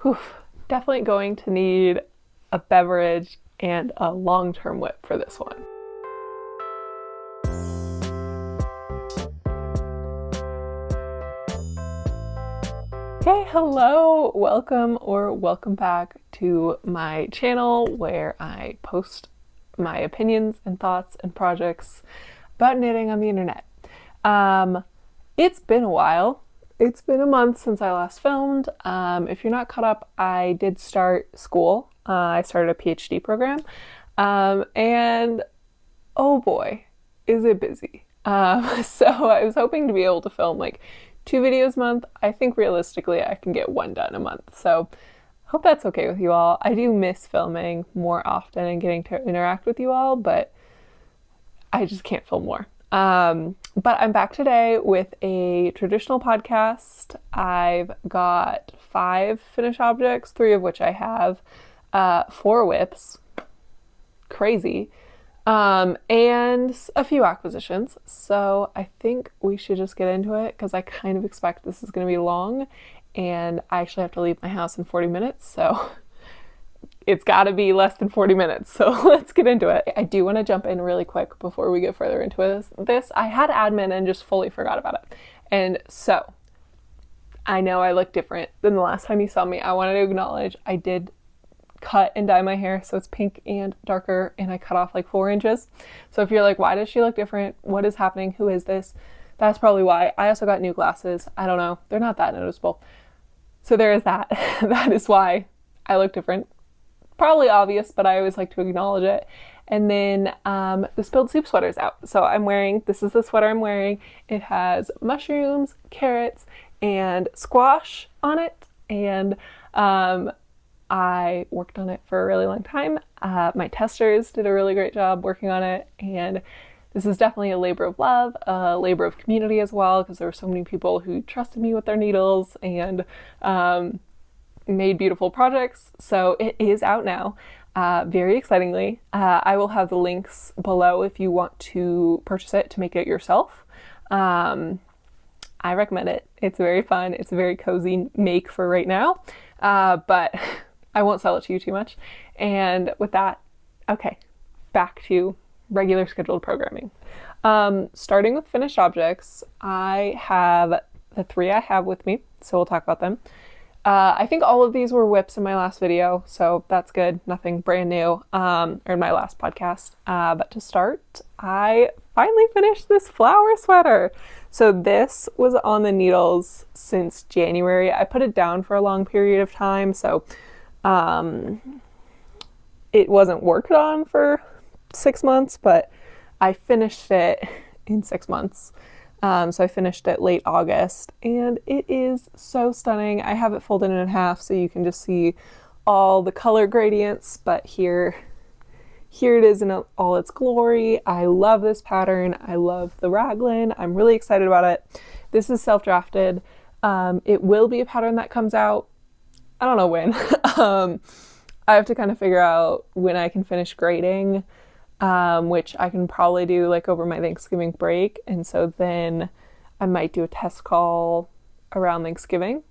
Whew, definitely going to need a beverage and a long-term whip for this one. Hey, hello, welcome back to my channel where I post my opinions and thoughts and projects about knitting on the internet. It's been a while. It's been a month since I last filmed. If you're not caught up, I did start school. I started a PhD program, and oh boy, is it busy. So I was hoping to be able to film like 2 videos a month. I think realistically I can get 1 done a month. So hope that's okay with you all. I do miss filming more often and getting to interact with you all, but I just can't film more. But I'm back today with a traditional podcast. I've got 5 finished objects, 3 of which I have, 4 whips, crazy, and a few acquisitions. So I think we should just get into it because I kind of expect this is going to be long and I actually have to leave my house in 40 minutes. So it's got to be less than 40 minutes, so let's get into it. I do want to jump in really quick before we get further into this. I had admin and just fully forgot about it. And so, I know I look different than the last time you saw me. I wanted to acknowledge I did cut and dye my hair, so it's pink and darker, and I cut off like 4 inches. So if you're like, why does she look different? What is happening? Who is this? That's probably why. I also got new glasses. I don't know. They're not that noticeable. So there is that. That is why I look different. Probably obvious, but I always like to acknowledge it. And then the Spilled Soup sweater's out. So this is the sweater I'm wearing. It has mushrooms, carrots, and squash on it. And I worked on it for a really long time. My testers did a really great job working on it. And this is definitely a labor of love, a labor of community as well, because there were so many people who trusted me with their needles and made beautiful projects. So it is out now, very excitingly. I will have the links below if you want to purchase it to make it yourself. I recommend it. It's very fun. It's a very cozy make for right now, but I won't sell it to you too much. And with that, okay, back to regular scheduled programming. Starting with finished objects, I have the 3 I have with me, so we'll talk about them. I think all of these were whips in my last video, so that's good. Nothing brand new, or in my last podcast. But to start, I finally finished this flower sweater. So this was on the needles since January. I put it down for a long period of time, so it wasn't worked on for 6 months, but I finished it in 6 months. So I finished it late August, and it is so stunning. I have it folded in half so you can just see all the color gradients, but here it is in all its glory. I love this pattern. I love the raglan. I'm really excited about it. This is self-drafted. It will be a pattern that comes out, I don't know when. I have to kind of figure out when I can finish grading, which I can probably do like over my Thanksgiving break. And so then I might do a test call around Thanksgiving.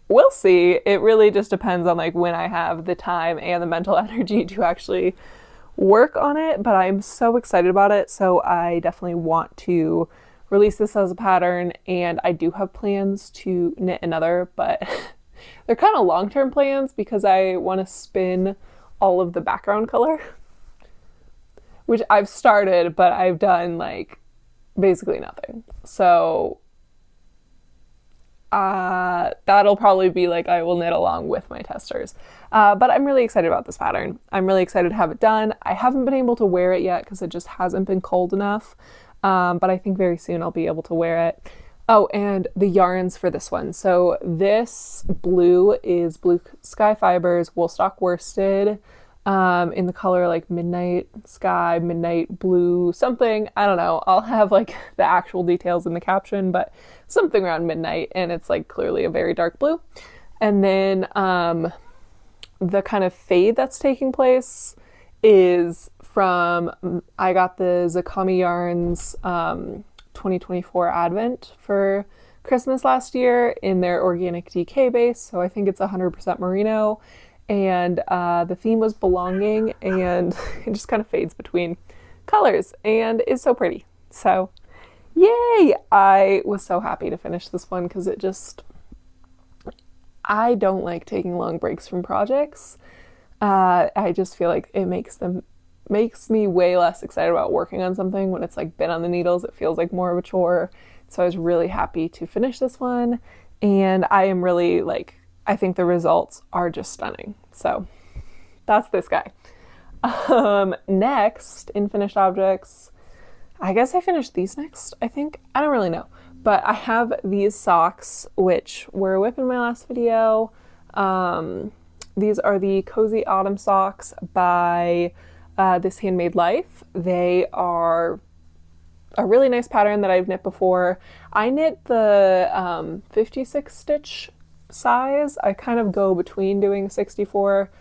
We'll see. It really just depends on like when I have the time and the mental energy to actually work on it, but I'm so excited about it. So I definitely want to release this as a pattern, and I do have plans to knit another, but they're kind of long-term plans because I want to spin all of the background color, which I've started, but I've done like basically nothing. So that'll probably be like I will knit along with my testers. But I'm really excited about this pattern. I'm really excited to have it done. I haven't been able to wear it yet because it just hasn't been cold enough. But I think very soon I'll be able to wear it. Oh, and the yarns for this one. So this blue is BlueSky Fibers Woolstock worsted, in the color like midnight sky, midnight blue, something. I don't know. I'll have like the actual details in the caption, but something around midnight, and it's like clearly a very dark blue. And then the kind of fade that's taking place is from, I got the Zakami yarns 2024 Advent for Christmas last year in their organic DK base, so I think it's 100% merino, and the theme was belonging, and it just kind of fades between colors and is so pretty. So yay! I was so happy to finish this one because I don't like taking long breaks from projects. I just feel like it makes me way less excited about working on something when it's like been on the needles. It feels like more of a chore. So I was really happy to finish this one, and I am really I think the results are just stunning. So that's this guy. Next in finished objects, I guess I finished these next, I think. I don't really know. But I have these socks, which were a whip in my last video. These are the Cozy Autumn socks by This Handmade Life. They are a really nice pattern that I've knit before. I knit the 56 stitch size. I kind of go between doing 64,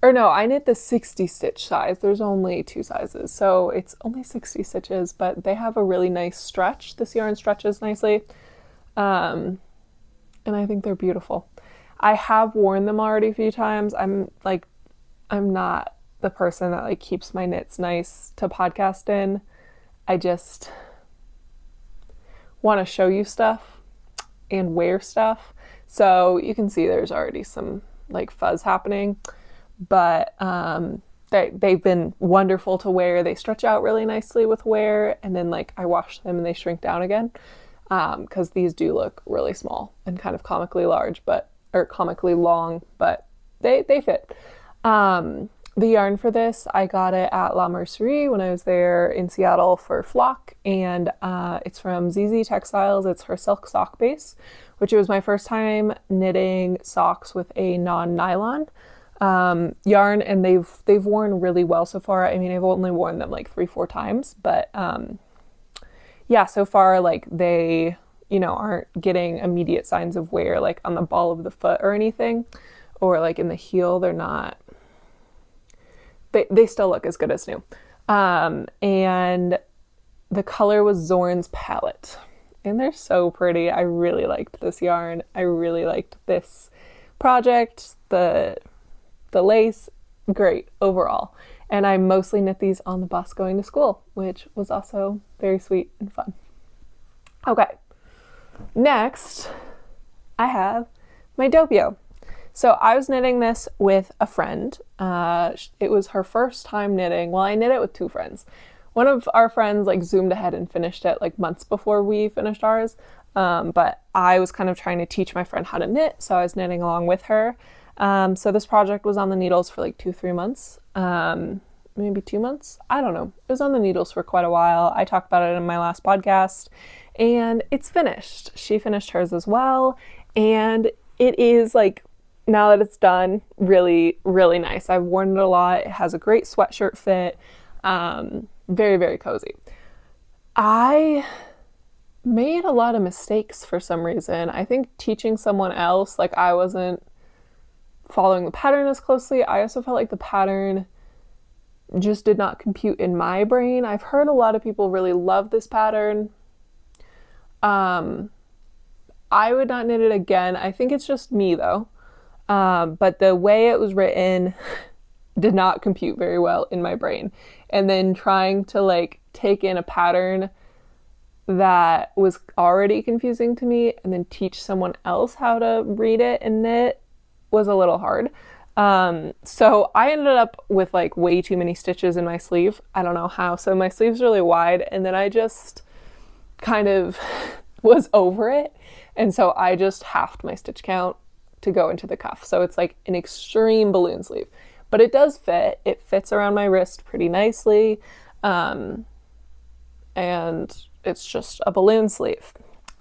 or no, I knit the 60 stitch size. There's only 2 sizes, so it's only 60 stitches, but they have a really nice stretch. This yarn stretches nicely, and I think they're beautiful. I have worn them already a few times. I'm not the person that keeps my knits nice to podcast in. I just want to show you stuff and wear stuff. So you can see there's already some fuzz happening, but they've been wonderful to wear. They stretch out really nicely with wear, and then I wash them and they shrink down again, because these do look really small and kind of comically large, or comically long, but they fit. The yarn for this, I got it at La Mercerie when I was there in Seattle for Flock, and it's from ZeeZee Textiles. It's her silk sock base, which it was my first time knitting socks with a non-nylon yarn, and they've worn really well so far. I mean, I've only worn them 3-4 times, but yeah, so far they aren't getting immediate signs of wear on the ball of the foot or anything, or in the heel. They're not. They still look as good as new. And the color was Zorn's Palatte, and they're so pretty. I really liked this yarn. I really liked this project. The lace, great overall. And I mostly knit these on the bus going to school, which was also very sweet and fun. Okay, next I have my Doppio. So I was knitting this with a friend. It was her first time knitting. Well, I knit it with 2 friends. One of our friends zoomed ahead and finished it months before we finished ours. But I was kind of trying to teach my friend how to knit, so I was knitting along with her. So this project was on the needles for 2-3 months, maybe 2 months. I don't know. It was on the needles for quite a while. I talked about it in my last podcast, and it's finished. She finished hers as well, and it is now that it's done, really, really nice. I've worn it a lot. It has a great sweatshirt fit. Very, very cozy. I made a lot of mistakes for some reason. I think teaching someone else, I wasn't following the pattern as closely. I also felt like the pattern just did not compute in my brain. I've heard a lot of people really love this pattern. I would not knit it again. I think it's just me though. But the way it was written did not compute very well in my brain. And then trying to take in a pattern that was already confusing to me and then teach someone else how to read it and knit was a little hard. So I ended up with way too many stitches in my sleeve. I don't know how. So my sleeve's really wide, and then I just kind of was over it. And so I just halved my stitch count to go into the cuff. So it's an extreme balloon sleeve, but it does fit. It fits around my wrist pretty nicely. And it's just a balloon sleeve.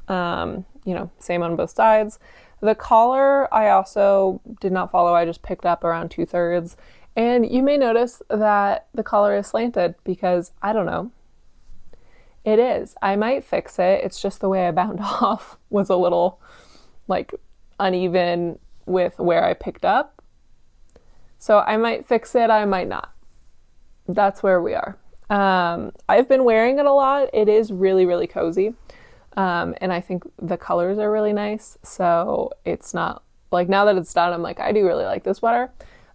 Same on both sides. The collar I also did not follow. I just picked up around 2/3. And you may notice that the collar is slanted because I don't know. It is. I might fix it. It's just the way I bound off was a little uneven with where I picked up. So I might fix it. I might not. That's where we are. I've been wearing it a lot. It is really, really cozy. And I think the colors are really nice. So it's not like, now that it's done, I'm like, I do really like this sweater.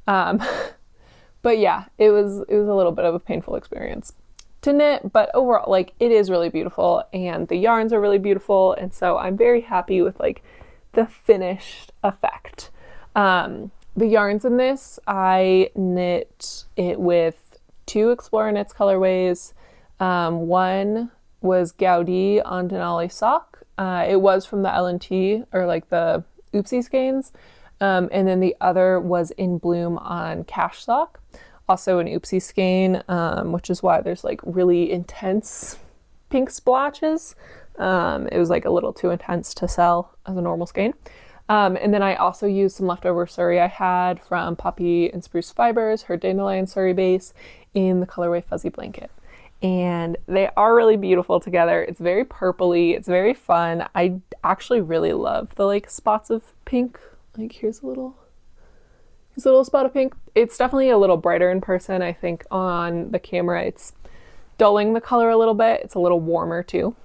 But yeah, it was a little bit of a painful experience to knit, but overall, like, it is really beautiful and the yarns are really beautiful. And so I'm very happy with like the finished effect. The yarns in this, I knit it with 2 Explorer Knits colorways. One was Gaudi on Denali sock. It was from the LNT, or like the Oopsie skeins. And then the other was In Bloom on Cash sock, also an Oopsie skein, which is why there's like really intense pink splotches. It was like a little too intense to sell as a normal skein. And then I also used some leftover Suri I had from Poppy and Spruce Fibers, her Dandelion Suri base, in the colorway Fuzzy Blanket. And they are really beautiful together. It's very purpley. It's very fun. I actually really love the like spots of pink. Like here's a little spot of pink. It's definitely a little brighter in person. I think on the camera it's dulling the color a little bit. It's a little warmer too.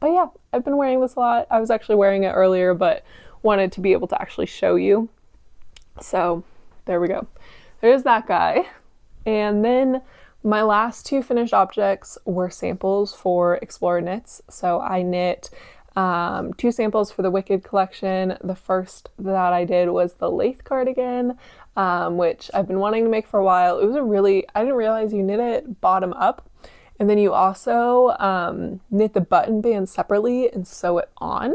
But yeah, I've been wearing this a lot. I was actually wearing it earlier, but wanted to be able to actually show you. So there we go. There's that guy. And then my last 2 finished objects were samples for Explorer Knits. So I knit 2 samples for the Wicked collection. The first that I did was the Lathe cardigan, which I've been wanting to make for a while. It was I didn't realize you knit it bottom up. And then you also knit the button band separately and sew it on.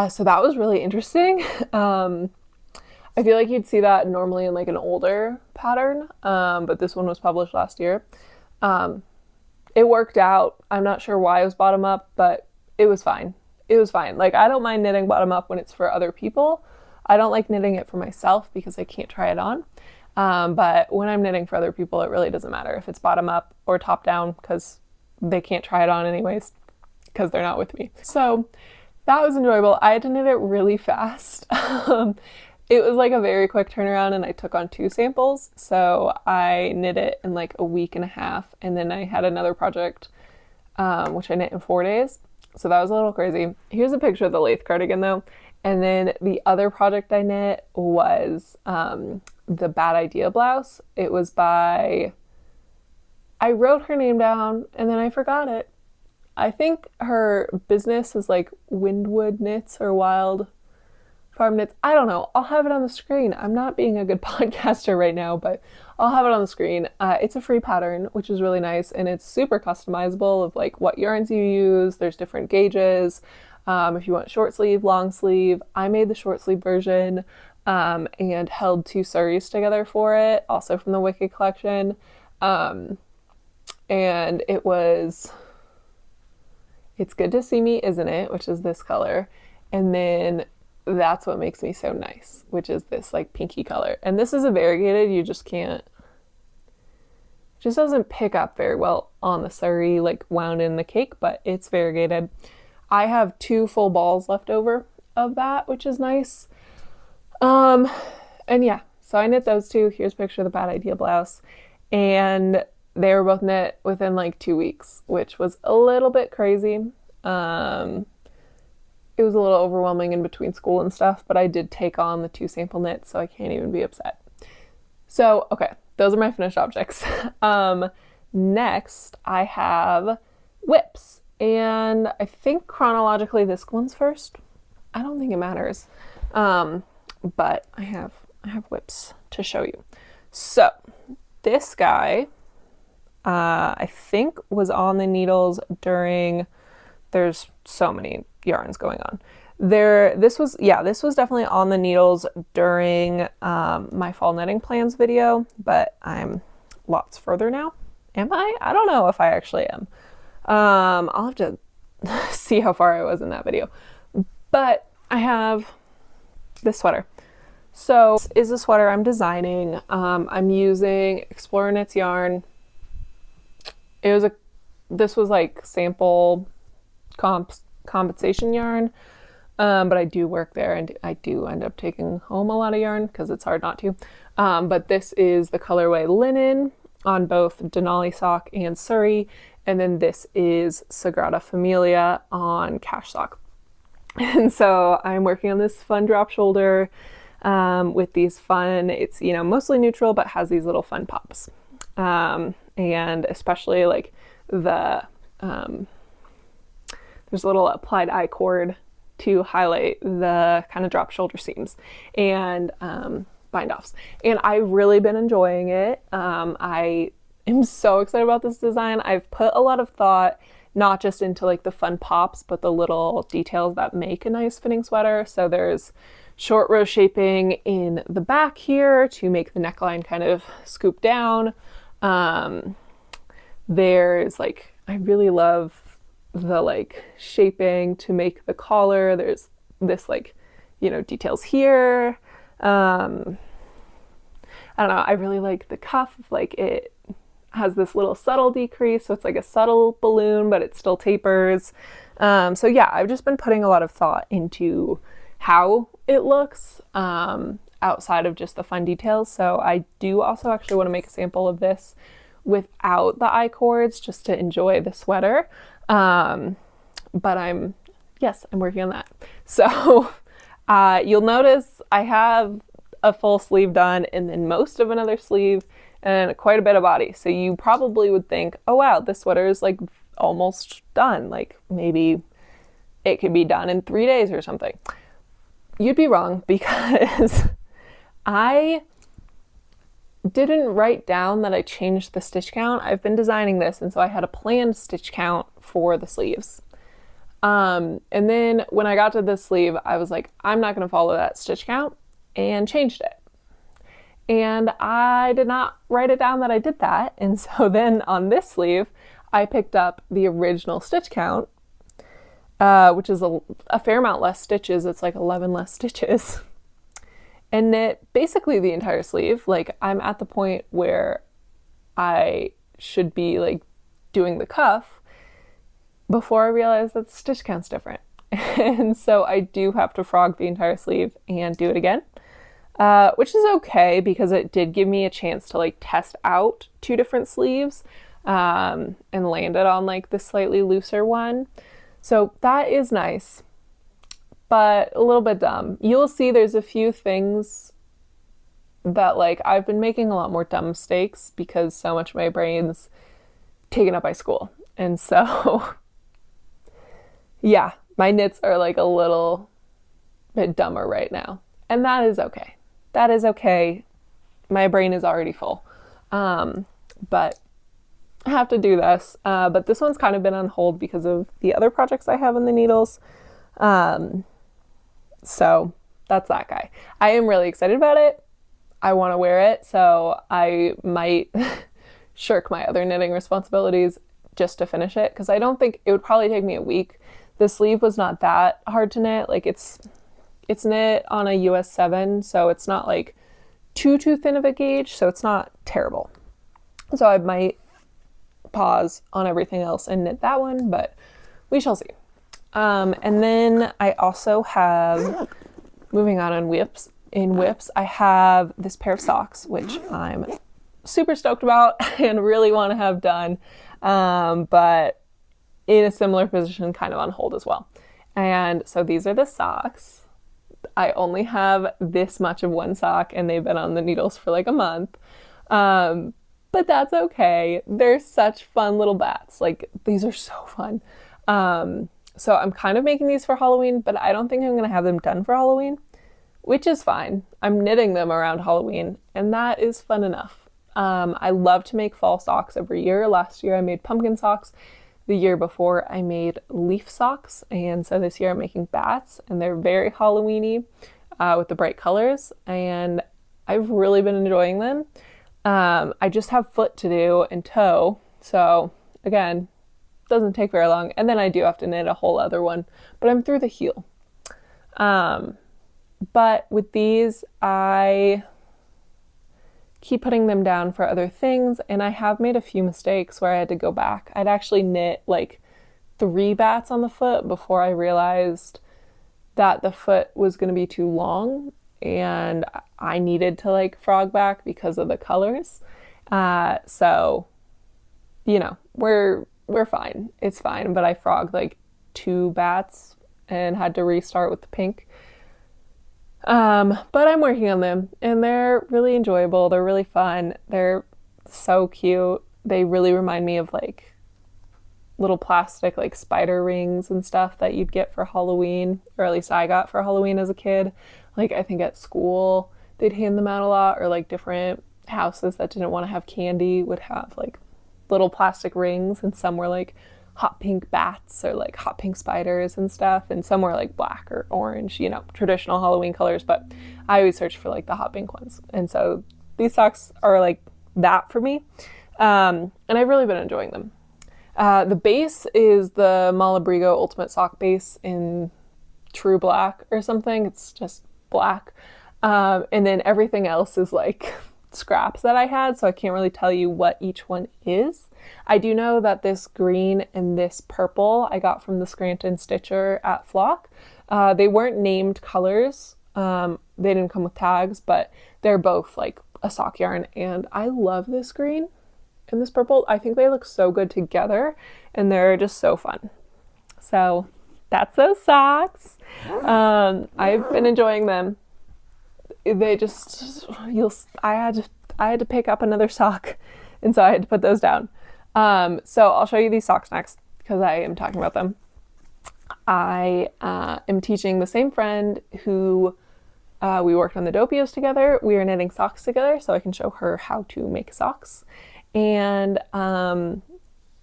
So that was really interesting. I feel like you'd see that normally in like an older pattern, but this one was published last year. It worked out. I'm not sure why it was bottom up, but it was fine. It was fine. Like, I don't mind knitting bottom up when it's for other people. I don't like knitting it for myself because I can't try it on. But when I'm knitting for other people, it really doesn't matter if it's bottom up or top down, because they can't try it on anyways because they're not with me. So that was enjoyable. I had to knit it really fast. It was like a very quick turnaround and I took on 2 samples. So I knit it in like a week and a half, and then I had another project which I knit in 4 days. So that was a little crazy. Here's a picture of the Lathe cardigan though. And then the other project I knit was the Bad Idea blouse. It was by, I wrote her name down and then I forgot it. I think her business is like Windwood Knits or Wild Farm Knits. I don't know. I'll have it on the screen. I'm not being a good podcaster right now, but I'll have it on the screen. It's a free pattern, which is really nice, and it's super customizable of like what yarns you use. There's different gauges. If you want short sleeve, long sleeve. I made the short sleeve version and held 2 Suris together for it, also from the Wicked collection. And it's Good to See Me, Isn't It? Which is this color. And then That's What Makes Me So Nice, which is this like pinky color. And this is a variegated, you just can't, it just doesn't pick up very well on the Suri like wound in the cake, but it's variegated. I have 2 full balls left over of that, which is nice. And yeah, so I knit those 2. Here's a picture of the Bad Idea blouse. And they were both knit within like 2 weeks, which was a little bit crazy. It was a little overwhelming in between school and stuff, but I did take on the 2 sample knits, so I can't even be upset. So, okay, those are my finished objects. Next, I have whips. And I think chronologically this one's first. I don't think it matters. But I have whips to show you. So this guy, I think was on the needles during, there's so many yarns going on. This was definitely on the needles during my fall knitting plans video, but I'm lots further now. Am I? I don't know if I actually am. I'll have to see how far I was in that video. But I have this sweater. So this is a sweater I'm designing. I'm using Explorer Knits yarn. This was like sample compensation yarn. But I do work there and I do end up taking home a lot of yarn because it's hard not to. But this is the colorway Linen on both Denali sock and Suri. And then this is Sagrada Familia on cashsock. And so I'm working on this fun drop shoulder with these fun, it's, you know, mostly neutral, but has these little fun pops. And especially like the, there's a little applied eye cord to highlight the kind of drop shoulder seams and bind offs. And I've really been enjoying it. I am so excited about this design. I've put a lot of thought, not just into like the fun pops, but the little details that make a nice fitting sweater. So there's short row shaping in the back here to make the neckline kind of scoop down. There's like, I really love the like shaping to make the collar. There's this like, you know, details here. I don't know, I really like the cuff, like it has this little subtle decrease, so it's like a subtle balloon, but it still tapers. So yeah, I've just been putting a lot of thought into how it looks outside of just the fun details. So I do also actually want to make a sample of this without the eye cords just to enjoy the sweater. But I'm working on that. So you'll notice I have a full sleeve done and then most of another sleeve and quite a bit of body. So you probably would think, oh wow, this sweater is like almost done. Like maybe it could be done in 3 days or something. You'd be wrong, because I didn't write down that I changed the stitch count. I've been designing this, and so I had a planned stitch count for the sleeves. And then when I got to this sleeve, I was like, I'm not going to follow that stitch count, and changed it. And I did not write it down that I did that. And so then on this sleeve, I picked up the original stitch count, which is a fair amount less stitches. It's like 11 less stitches. And knit basically the entire sleeve. Like I'm at the point where I should be like doing the cuff before I realize that the stitch count's different. And so I do have to frog the entire sleeve and do it again, which is okay because it did give me a chance to like test out 2 different sleeves and land it on like the slightly looser one. So that is nice, but a little bit dumb. You'll see there's a few things that like I've been making a lot more dumb mistakes because so much of my brain's taken up by school. And so yeah, my knits are like a little bit dumber right now. And that is okay. That is okay. My brain is already full. But I have to do this. But this one's kind of been on hold because of the other projects I have in the needles. So that's that guy. I am really excited about it. I want to wear it. So I might shirk my other knitting responsibilities just to finish it, because I don't think it would probably take me a week. The sleeve was not that hard to knit. Like it's knit on a US 7, so it's not like too thin of a gauge, so it's not terrible. So I might pause on everything else and knit that one, but we shall see. And then I also have, moving on in whips, I have this pair of socks, which I'm super stoked about and really want to have done, but in a similar position, kind of on hold as well. And so these are the socks. I only have this much of one sock and they've been on the needles for like a month. But that's okay. They're such fun little bats. Like these are so fun. So I'm kind of making these for Halloween, but I don't think I'm going to have them done for Halloween, which is fine. I'm knitting them around Halloween and that is fun enough. I love to make fall socks every year. Last year I made pumpkin socks. The year before I made leaf socks, and so this year I'm making bats, and they're very Halloween-y with the bright colors, and I've really been enjoying them. I just have foot to do and toe, so again, doesn't take very long, and then I do have to knit a whole other one, but I'm through the heel. But with these, I keep putting them down for other things, and I have made a few mistakes where I had to go back. I'd actually knit like 3 bats on the foot before I realized that the foot was going to be too long and I needed to like frog back because of the colors. So, you know, we're we're fine. It's fine. But I frogged like 2 bats and had to restart with the pink. But I'm working on them and they're really enjoyable. They're really fun. They're so cute. They really remind me of like little plastic like spider rings and stuff that you'd get for Halloween, or at least I got for Halloween as a kid. Like I think at school they'd hand them out a lot, or like different houses that didn't want to have candy would have like little plastic rings, and some were like hot pink bats or like hot pink spiders and stuff, and some were like black or orange, you know, traditional Halloween colors, but I always search for like the hot pink ones. And so these socks are like that for me. And I've really been enjoying them. The base is the Malabrigo Ultimate Sock Base in true black or something. It's just black. And then everything else is like scraps that I had, so I can't really tell you what each one is. I do know that this green and this purple I got from the Scranton Stitcher at Flock. They weren't named colors. They didn't come with tags, but they're both like a sock yarn, and I love this green and this purple. I think they look so good together and they're just so fun. So that's those socks. I've been enjoying them. They just, I had to pick up another sock, and so I had to put those down. So I'll show you these socks next because I am talking about them. I am teaching the same friend who we worked on the Dopios together. We are knitting socks together, so I can show her how to make socks. And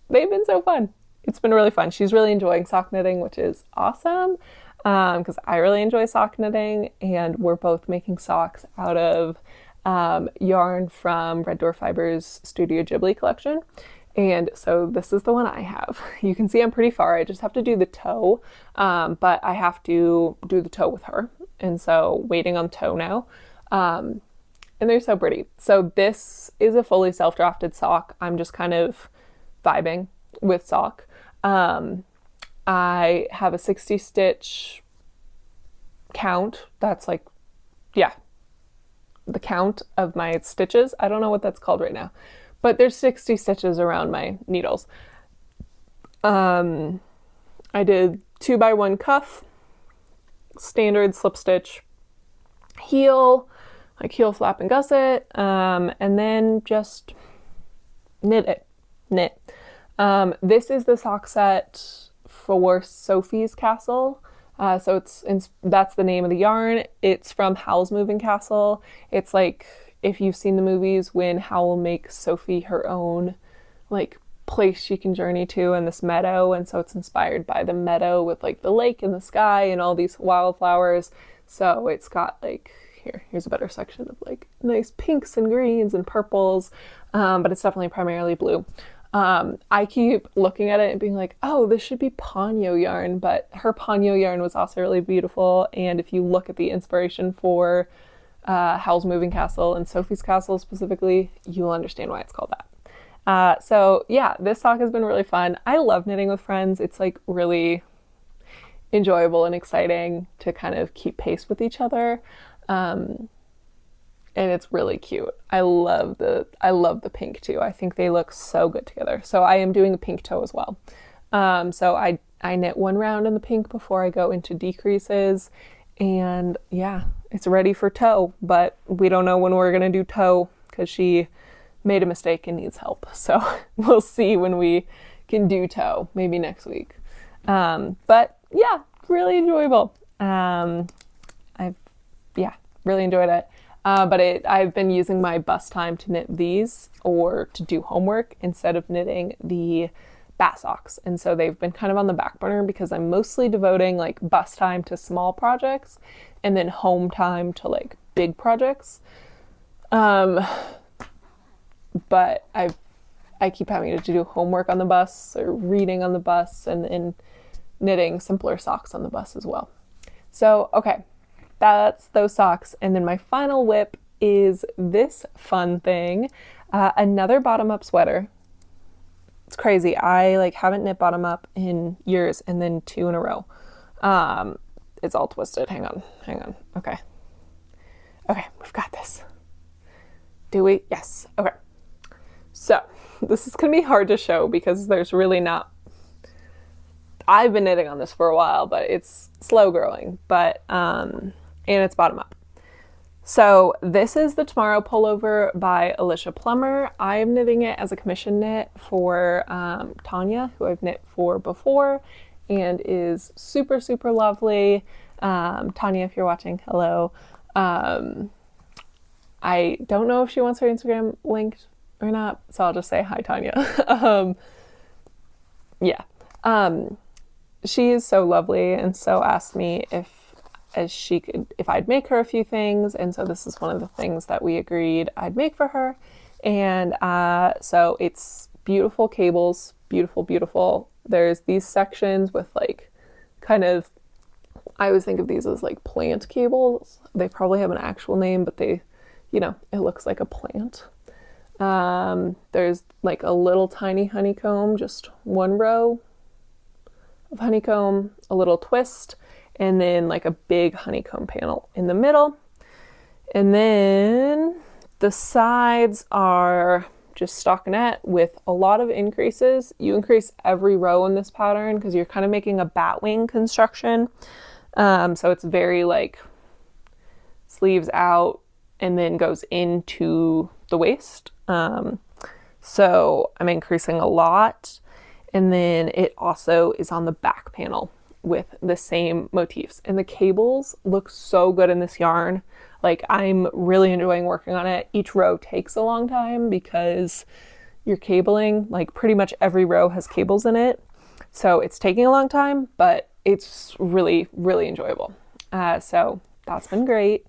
they've been so fun. It's been really fun. She's really enjoying sock knitting, which is awesome, because I really enjoy sock knitting, and we're both making socks out of yarn from Red Door Fibers Studio Ghibli collection. And so this is the one I have. You can see I'm pretty far. I just have to do the toe, but I have to do the toe with her. And so waiting on toe now. And they're so pretty. So this is a fully self-drafted sock. I'm just kind of vibing with sock. I have a 60 stitch count. That's like, yeah, the count of my stitches. I don't know what that's called right now, but there's 60 stitches around my needles. I did 2x1 cuff, standard slip stitch, heel, like heel flap and gusset, and then just knit. This is the sock set for Sophie's Castle. So that's the name of the yarn. It's from Howl's Moving Castle. It's like if you've seen the movies when Howl makes Sophie her own like place she can journey to in this meadow, and so it's inspired by the meadow with like the lake and the sky and all these wildflowers. So it's got like here's a better section of like nice pinks and greens and purples, but it's definitely primarily blue. I keep looking at it and being like, oh, this should be Ponyo yarn, but her Ponyo yarn was also really beautiful. And if you look at the inspiration for Howl's Moving Castle and Sophie's Castle specifically, you'll understand why it's called that. So yeah, this sock has been really fun. I love knitting with friends. It's like really enjoyable and exciting to kind of keep pace with each other. And it's really cute. I love the pink too. I think they look so good together. So I am doing a pink toe as well. So I knit 1 round in the pink before I go into decreases, and yeah, it's ready for toe, but we don't know when we're gonna do toe because she made a mistake and needs help. So we'll see when we can do toe, maybe next week. But yeah, really enjoyable. I've really enjoyed it. But I've been using my bus time to knit these or to do homework instead of knitting the bat socks. And so they've been kind of on the back burner because I'm mostly devoting like bus time to small projects and then home time to like big projects. But I keep having to do homework on the bus or reading on the bus and then knitting simpler socks on the bus as well. So, okay. That's those socks. And then my final whip is this fun thing, another bottom up sweater. It's crazy. I like haven't knit bottom up in years, and then 2 in a row. It's all twisted. Hang on. Okay, we've got this. Do we? Yes. Okay. So the this is going to be hard to show because there's really not, I've been knitting on this for a while, but it's slow growing, but, and it's bottom up. So this is the Tomorrow pullover by Alicia Plummer. I'm knitting it as a commission knit for Tanya, who I've knit for before, and is super, super lovely. Tanya, if you're watching, hello. I don't know if she wants her Instagram linked or not, so I'll just say hi, Tanya. Yeah. She is so lovely, and so asked me if I'd make her a few things, and so this is one of the things that we agreed I'd make for her. And so it's beautiful cables, beautiful, beautiful. There's these sections with like kind of, I always think of these as like plant cables. They probably have an actual name, but they, you know, it looks like a plant. There's like a little tiny honeycomb, just one row of honeycomb, a little twist, and then like a big honeycomb panel in the middle. And then the sides are just stockinette with a lot of increases. You increase every row in this pattern because you're kind of making a bat wing construction. So it's very like sleeves out and then goes into the waist. So I'm increasing a lot. And then it also is on the back panel with the same motifs, and the cables look so good in this yarn. Like, I'm really enjoying working on it. Each row takes a long time because you're cabling, like pretty much every row has cables in it, so it's taking a long time, but it's really, really enjoyable. So that's been great.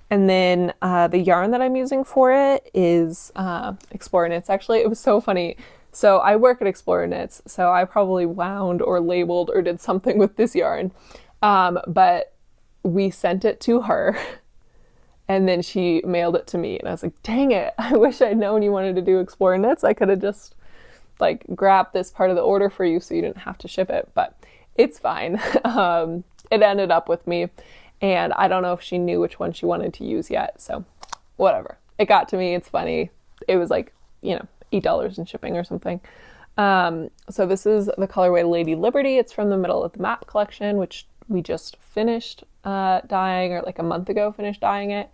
And then the yarn that I'm using for it is Explorer Knits. Actually, it was so funny. So I work at Explorer Knits, so I probably wound or labeled or did something with this yarn. But we sent it to her and then she mailed it to me. And I was like, dang it, I wish I'd known you wanted to do Explorer Knits. I could have just like grabbed this part of the order for you so you didn't have to ship it, but it's fine. It ended up with me, and I don't know if she knew which one she wanted to use yet. So whatever, it got to me. It's funny. It was like, you know, $8 in shipping or something. So this is the colorway Lady Liberty. It's from the Middle of the Map collection, which we just finished dyeing, or like a month ago finished dyeing it.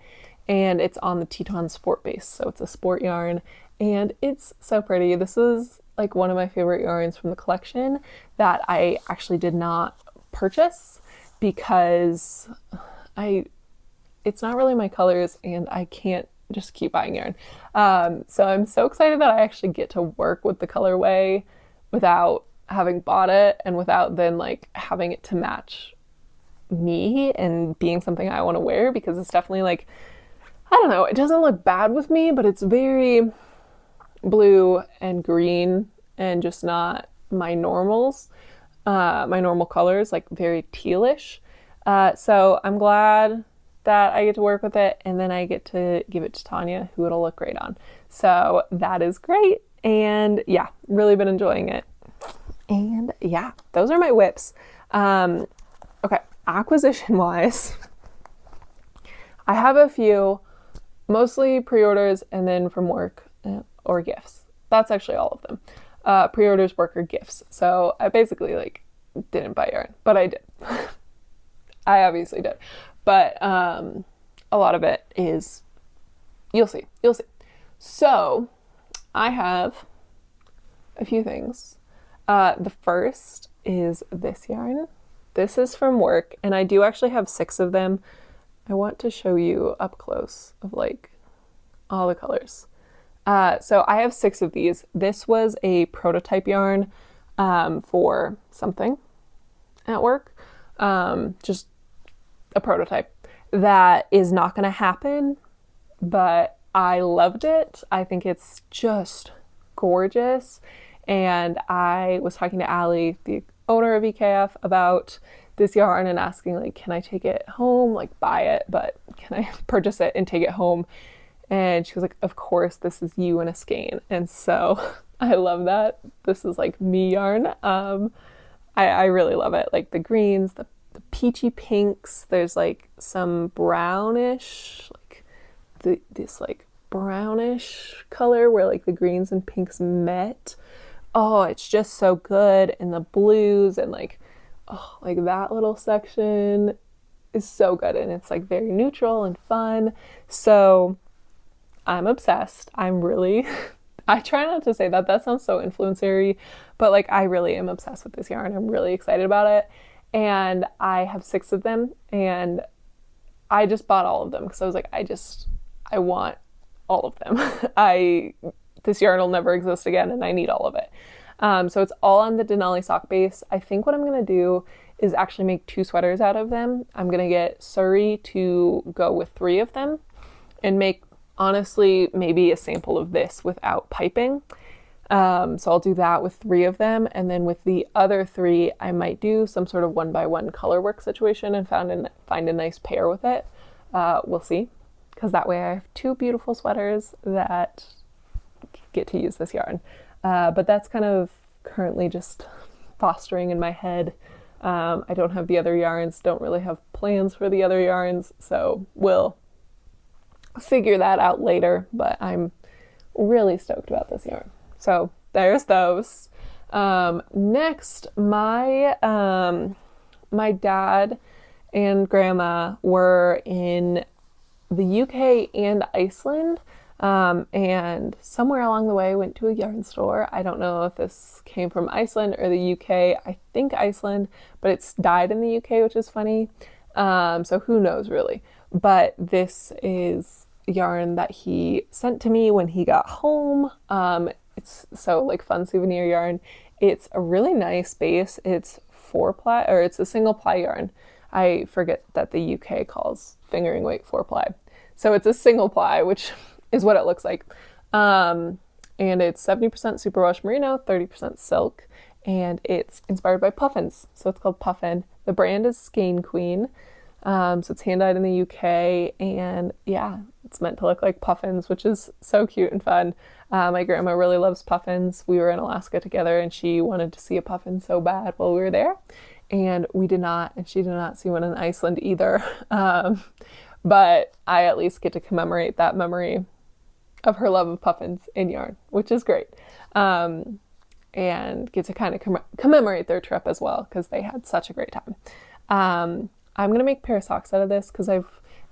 And it's on the Teton sport base. So it's a sport yarn, and it's so pretty. This is like one of my favorite yarns from the collection that I actually did not purchase because it's not really my colors, and I can't just keep buying yarn. So I'm so excited that I actually get to work with the colorway without having bought it, and without then like having it to match me and being something I want to wear, because it's definitely like, I don't know, it doesn't look bad with me, but it's very blue and green and just not my normals, my normal colors, like very tealish. So I'm glad that I get to work with it, and then I get to give it to Tanya, who it'll look great on. So that is great. And yeah, really been enjoying it. And yeah, those are my whips. Okay, acquisition wise, I have a few, mostly pre-orders and then from work or gifts. That's actually all of them. Pre-orders, work, or gifts. So I basically like didn't buy yarn, but I did. I obviously did. But a lot of it is, you'll see. So I have a few things. The first is this yarn. This is from work, and I do actually have 6 of them. I want to show you up close of like all the colors. So I have 6 of these. This was a prototype yarn for something at work. Just a prototype that is not going to happen, but I loved it. I think it's just gorgeous. And I was talking to Allie, the owner of EKF, about this yarn and asking like, can I take it home, like buy it, but can I purchase it and take it home? And she was like, of course, this is you in a skein. And so I love that. This is like me yarn. I really love it. Like the greens, the peachy pinks, there's like some brownish, like this like brownish color where like the greens and pinks met. Oh, it's just so good. And the blues and like, oh, like that little section is so good. And it's like very neutral and fun. So I'm obsessed. I'm really, I try not to say that. That sounds so influencery, but like I really am obsessed with this yarn. I'm really excited about it. And I have 6 of them, and I just bought all of them because I was like, I want all of them. This yarn will never exist again, and I need all of it. So it's all on the Denali sock base. I think what I'm going to do is actually make 2 sweaters out of them. I'm going to get Suri to go with 3 of them and make, honestly, maybe a sample of this without piping. So I'll do that with 3 of them. And then with the other 3, I might do some sort of 1x1 color work situation and find a nice pair with it. We'll see. Because that way I have 2 beautiful sweaters that get to use this yarn. But that's kind of currently just fostering in my head. I don't have the other yarns, don't really have plans for the other yarns, so we'll figure that out later, but I'm really stoked about this yarn. So there's those. Next, my dad and grandma were in the UK and Iceland, and somewhere along the way went to a yarn store. I don't know if this came from Iceland or the UK. I think Iceland, but it's dyed in the UK, which is funny. So who knows really. But this is yarn that he sent to me when he got home. It's so like fun souvenir yarn. It's a really nice base. It's 4-ply, or it's a single ply yarn. I forget that the UK calls fingering weight 4-ply. So it's a single ply, which is what it looks like. And it's 70% superwash merino, 30% silk, and it's inspired by puffins. So it's called Puffin. The brand is Skein Queen. So it's hand dyed in the UK, and yeah, it's meant to look like puffins, which is so cute and fun. My grandma really loves puffins. We were in Alaska together, and she wanted to see a puffin so bad while we were there, and we did not, and she did not see one in Iceland either. But I at least get to commemorate that memory of her love of puffins in yarn, which is great. And get to kind of commemorate their trip as well, because they had such a great time. I'm going to make a pair of socks out of this because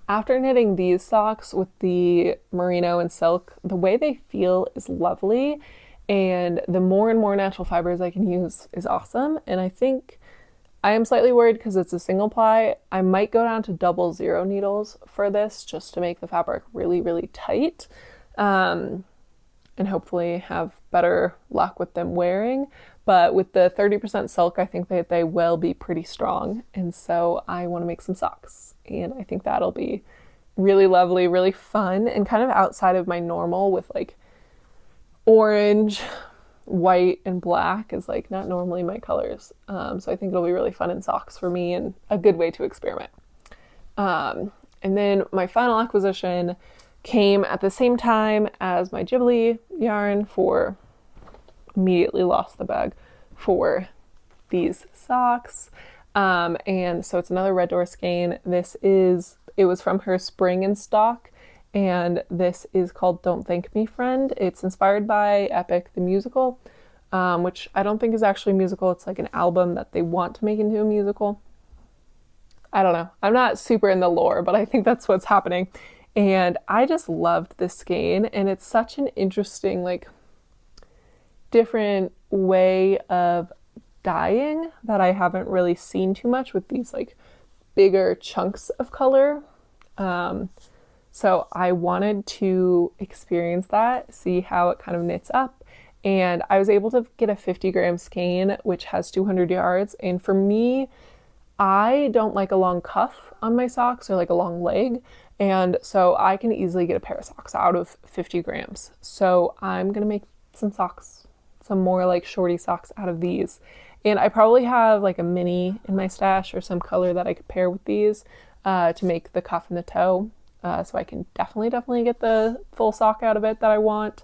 after knitting these socks with the merino and silk, the way they feel is lovely, and the more and more natural fibers I can use is awesome. And I think I am slightly worried because it's a single ply. I might go down to 0.00 needles for this just to make the fabric really, really tight, and hopefully have better luck with them wearing. But with the 30% silk, I think that they will be pretty strong. And so I want to make some socks. And I think that'll be really lovely, really fun, and kind of outside of my normal with like orange, white, and black is like not normally my colors. So I think it'll be really fun in socks for me and a good way to experiment. And then my final acquisition came at the same time as my Ghibli yarn immediately lost the bag for these socks. And so it's another Red Door skein. It was from her spring in stock, and this is called Don't Thank Me Friend. It's inspired by Epic the musical, which I don't think is actually a musical. It's like an album that they want to make into a musical. I don't know. I'm not super in the lore, but I think that's what's happening. And I just loved this skein, and it's such an interesting, like, different way of dyeing that I haven't really seen too much with these like bigger chunks of color. So I wanted to experience that, see how it kind of knits up, and I was able to get a 50-gram skein which has 200 yards. And for me, I don't like a long cuff on my socks or like a long leg, and so I can easily get a pair of socks out of 50 grams. So I'm gonna make some socks, some more like shorty socks out of these. And I probably have like a mini in my stash or some color that I could pair with these to make the cuff and the toe. So I can definitely get the full sock out of it that I want.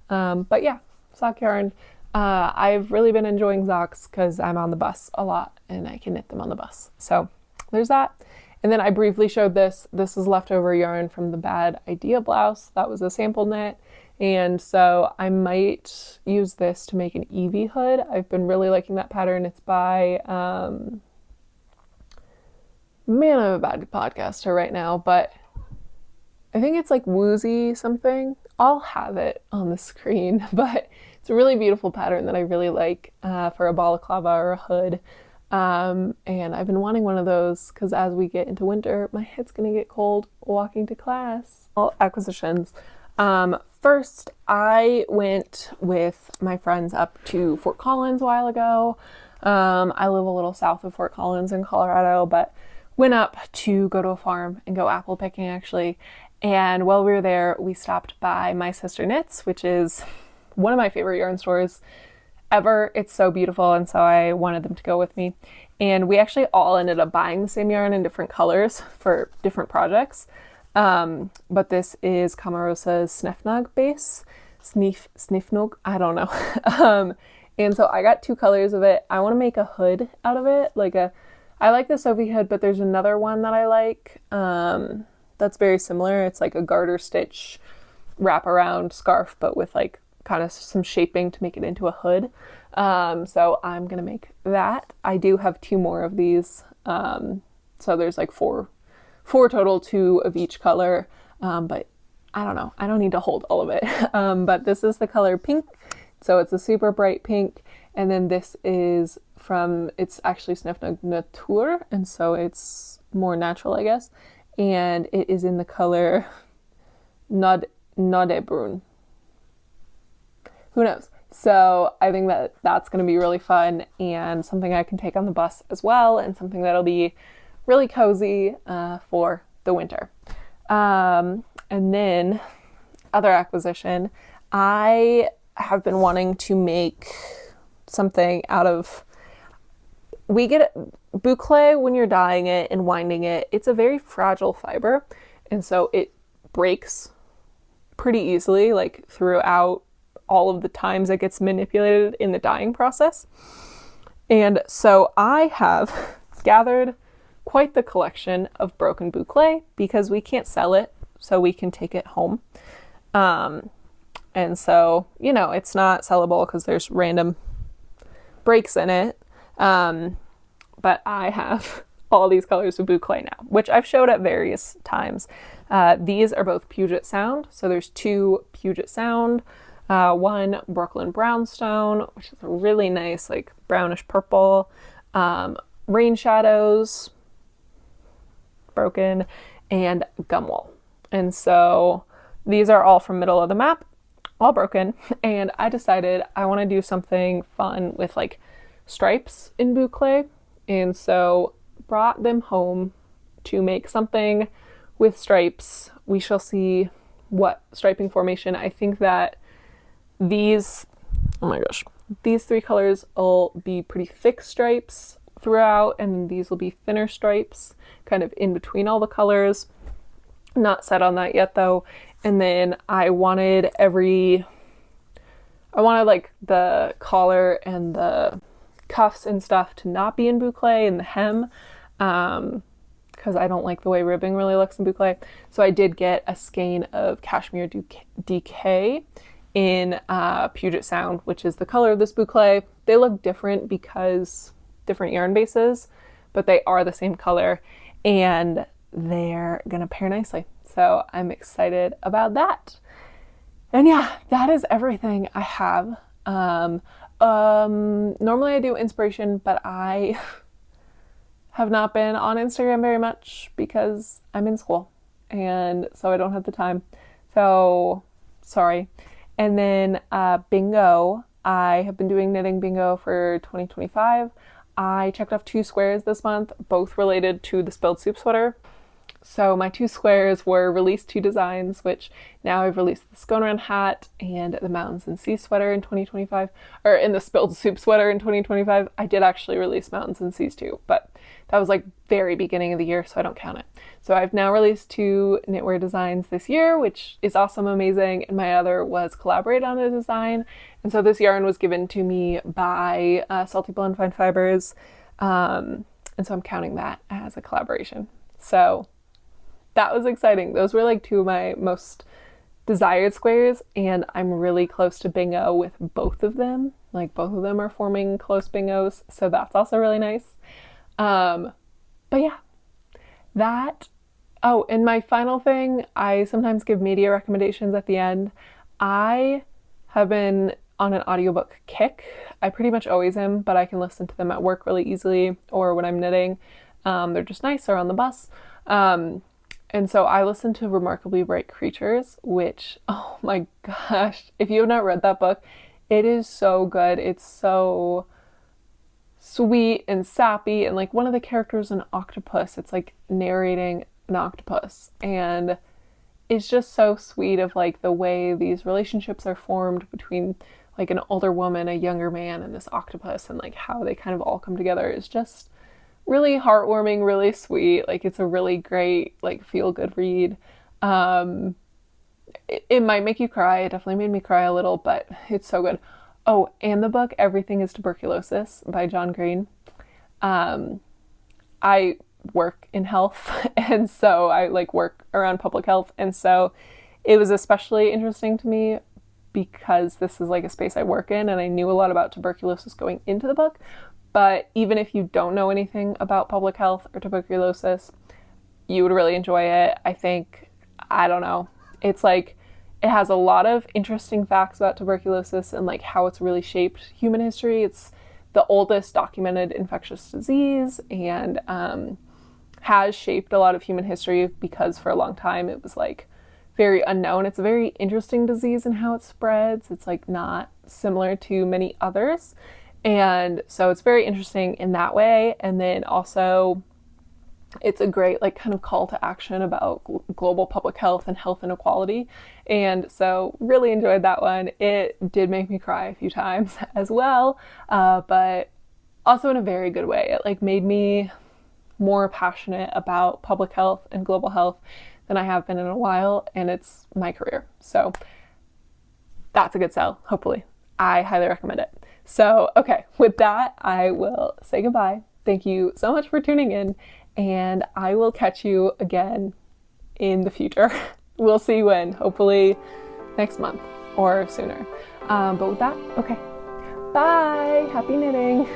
But yeah, sock yarn. I've really been enjoying socks because I'm on the bus a lot and I can knit them on the bus. So there's that. And then I briefly showed this. This is leftover yarn from the Bad Idea blouse. That was a sample knit. And so I might use this to make an Evie hood. I've been really liking that pattern. It's by, man, I'm a bad podcaster right now, but I think it's like Woozy something. I'll have it on the screen, but it's a really beautiful pattern that I really like for a balaclava or a hood. And I've been wanting one of those because as we get into winter, my head's gonna get cold walking to class. All acquisitions. First, I went with my friends up to Fort Collins a while ago. I live a little south of Fort Collins in Colorado, but went up to go to a farm and go apple picking actually. And while we were there, we stopped by My Sister Knits, which is one of my favorite yarn stores ever. It's so beautiful, and so I wanted them to go with me. And we actually all ended up buying the same yarn in different colors for different projects. But this is Camarosa's Snefnog base. Snifnog, I don't know. And so I got 2 colors of it. I want to make a hood out of it. I like the Sophie hood, but there's another one that I like that's very similar. It's like a garter stitch wraparound scarf, but with like kind of some shaping to make it into a hood. So I'm gonna make that. I do have 2 more of these. So there's like four total, 2 of each color. But I don't know. I don't need to hold all of it. But this is the color pink. So it's a super bright pink. And then this is it's actually Snefnog Natur. And so it's more natural, I guess. And it is in the color Nodebrun. Who knows? So I think that that's going to be really fun and something I can take on the bus as well, and something that'll be really cozy for the winter. And then other acquisition, I have been wanting to make something out of, we get boucle when you're dyeing it and winding it. It's a very fragile fiber, and so it breaks pretty easily, like throughout all of the times it gets manipulated in the dyeing process. And so I have gathered quite the collection of broken boucle because we can't sell it, so we can take it home. And so, you know, it's not sellable because there's random breaks in it. But I have all these colors of boucle now, which I've showed at various times. These are both Puget Sound. So there's 2 Puget Sound, one Brooklyn Brownstone, which is a really nice, like brownish purple, Rain Shadows, broken, and Gumwall. And so these are all from middle of the map, all broken. And I decided I want to do something fun with like stripes in boucle. And so brought them home to make something with stripes. We shall see what striping formation. I think that these 3 colors will be pretty thick stripes throughout, and these will be thinner stripes kind of in between all the colors. Not set on that yet though. And then I wanted like the collar and the cuffs and stuff to not be in boucle, and the hem, because I don't like the way ribbing really looks in boucle. So I did get a skein of Cashmere DK in Puget Sound, which is the color of this boucle. They look different because different yarn bases, but they are the same color, and they're gonna pair nicely. So I'm excited about that. And yeah, that is everything I have. Normally I do inspiration, but I have not been on Instagram very much because I'm in school, and so I don't have the time. So sorry. And then bingo. I have been doing knitting bingo for 2025. I checked off 2 squares this month, both related to the Spilled Soup sweater. So my 2 squares were released 2 designs, which now I've released the Scone Run hat and the Mountains and Seas sweater in 2025, or in the Spilled Soup sweater in 2025. I did actually release Mountains and Seas too, but that was like very beginning of the year, so I don't count it. So I've now released 2 knitwear designs this year, which is awesome, amazing, and my other was collaborate on a design. And so this yarn was given to me by Salty Blonde Fine Fibers, and so I'm counting that as a collaboration. So that was exciting. Those were like two of my most desired squares, and I'm really close to bingo with both of them. Like both of them are forming close bingos, so that's also really nice. But yeah, that. Oh, and my final thing, I sometimes give media recommendations at the end. I have been on an audiobook kick. I pretty much always am, but I can listen to them at work really easily or when I'm knitting. They're just nice or on the bus. And so I listened to Remarkably Bright Creatures, which, oh my gosh, if you have not read that book, it is so good. It's so sweet and sappy, and like one of the characters, an octopus, it's like narrating an octopus, and it's just so sweet of like the way these relationships are formed between like an older woman, a younger man, and this octopus, and like how they kind of all come together is just really heartwarming, really sweet. Like it's a really great like feel good read. It might make you cry. It definitely made me cry a little, but it's so good. Oh, and the book Everything is Tuberculosis by John Green. I work in health, and so I like work around public health, and so it was especially interesting to me because this is like a space I work in, and I knew a lot about tuberculosis going into the book. But even if you don't know anything about public health or tuberculosis, you would really enjoy it. I think, I don't know, it's like it has a lot of interesting facts about tuberculosis and like how it's really shaped human history. It's the oldest documented infectious disease, and has shaped a lot of human history because for a long time it was like very unknown. It's a very interesting disease in how it spreads. It's like not similar to many others. And so it's very interesting in that way. And then also it's a great like kind of call to action about global public health and health inequality. And so really enjoyed that one. It did make me cry a few times as well, but also in a very good way. It like made me more passionate about public health and global health than I have been in a while, and it's my career. So that's a good sell, hopefully. I highly recommend it. So, okay, with that, I will say goodbye. Thank you so much for tuning in, and I will catch you again in the future. We'll see when, hopefully next month or sooner. But with that, okay, bye, happy knitting.